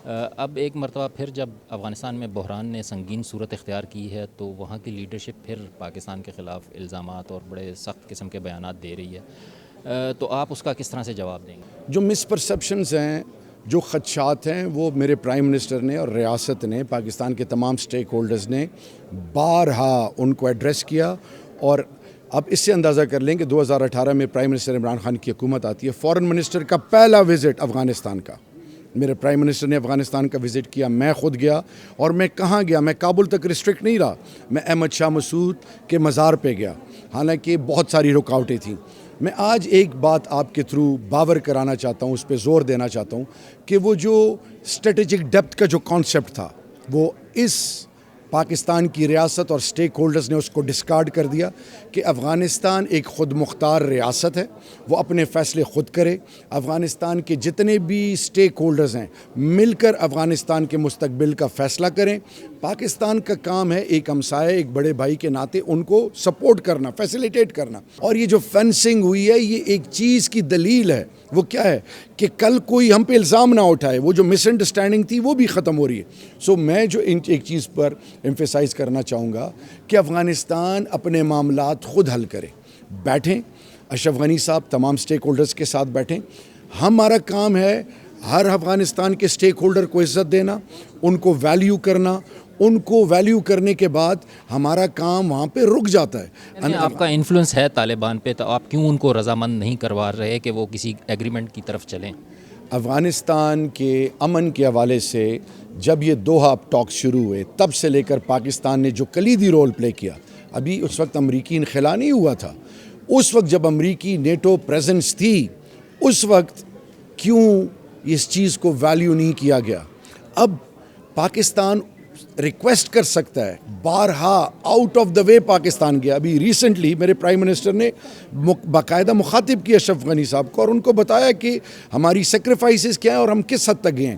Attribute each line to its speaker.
Speaker 1: اب ایک مرتبہ پھر جب افغانستان میں بحران نے سنگین صورت اختیار کی ہے تو وہاں کی لیڈرشپ پھر پاکستان کے خلاف الزامات اور بڑے سخت قسم کے بیانات دے رہی ہے، تو آپ اس کا کس طرح سے جواب دیں گے؟
Speaker 2: جو مس پرسیپشنز ہیں، جو خدشات ہیں، وہ میرے پرائم منسٹر نے اور ریاست نے، پاکستان کے تمام سٹیک ہولڈرز نے بارہا ان کو ایڈریس کیا. اور اب اس سے اندازہ کر لیں کہ 2018 میں پرائم منسٹر عمران خان کی حکومت آتی ہے. فورن منسٹر کا پہلا وزٹ افغانستان کا، میرے پرائم منسٹر نے افغانستان کا وزٹ کیا. میں خود گیا. اور میں کہاں گیا؟ میں کابل تک ریسٹرکٹ نہیں رہا، میں احمد شاہ مسعود کے مزار پہ گیا، حالانکہ بہت ساری رکاوٹیں تھیں. میں آج ایک بات آپ کے تھرو باور کرانا چاہتا ہوں، اس پہ زور دینا چاہتا ہوں کہ وہ جو اسٹریٹجک ڈیپتھ کا جو کانسیپٹ تھا، وہ اس پاکستان کی ریاست اور سٹیک ہولڈرز نے اس کو ڈسکارڈ کر دیا کہ افغانستان ایک خود مختار ریاست ہے، وہ اپنے فیصلے خود کرے. افغانستان کے جتنے بھی سٹیک ہولڈرز ہیں مل کر افغانستان کے مستقبل کا فیصلہ کریں. پاکستان کا کام ہے ایک ہمسائے، ایک بڑے بھائی کے ناطے ان کو سپورٹ کرنا، فیسیلیٹیٹ کرنا. اور یہ جو فینسنگ ہوئی ہے، یہ ایک چیز کی دلیل ہے. وہ کیا ہے کہ کل کوئی ہم پہ الزام نہ اٹھائے. وہ جو مس انڈرسٹینڈنگ تھی وہ بھی ختم ہو رہی ہے. سو میں جو ایک چیز پر ایمفیسائز کرنا چاہوں گا کہ افغانستان اپنے معاملات خود حل کرے. بیٹھیں اشرف غنی صاحب تمام سٹیک ہولڈرز کے ساتھ بیٹھیں. ہمارا کام ہے ہر افغانستان کے سٹیک ہولڈر کو عزت دینا، ان کو ویلیو کرنا. ان کو ویلیو کرنے کے بعد ہمارا کام وہاں پہ رک جاتا ہے.
Speaker 1: یعنی آپ کا انفلوئنس ہے طالبان پہ، تو آپ کیوں ان کو رضامند نہیں کروا رہے کہ وہ کسی ایگریمنٹ کی طرف چلیں؟
Speaker 2: افغانستان کے امن کے حوالے سے جب یہ دوحہ ٹاک شروع ہوئے، تب سے لے کر پاکستان نے جو کلیدی رول پلے کیا، ابھی اس وقت امریکی انخلا نہیں ہوا تھا. اس وقت جب امریکی نیٹو پریزنس تھی، اس وقت کیوں اس چیز کو ویلیو نہیں کیا گیا؟ اب پاکستان ریکویسٹ کر سکتا ہے. بارہا آؤٹ آف دا وے پاکستان گیا. ابھی ریسنٹلی میرے پرائم منسٹر نے باقاعدہ مخاطب کیا اشرف غنی صاحب کو اور ان کو بتایا کہ ہماری سیکریفائسز کیا ہیں اور ہم کس حد تک گئے ہیں.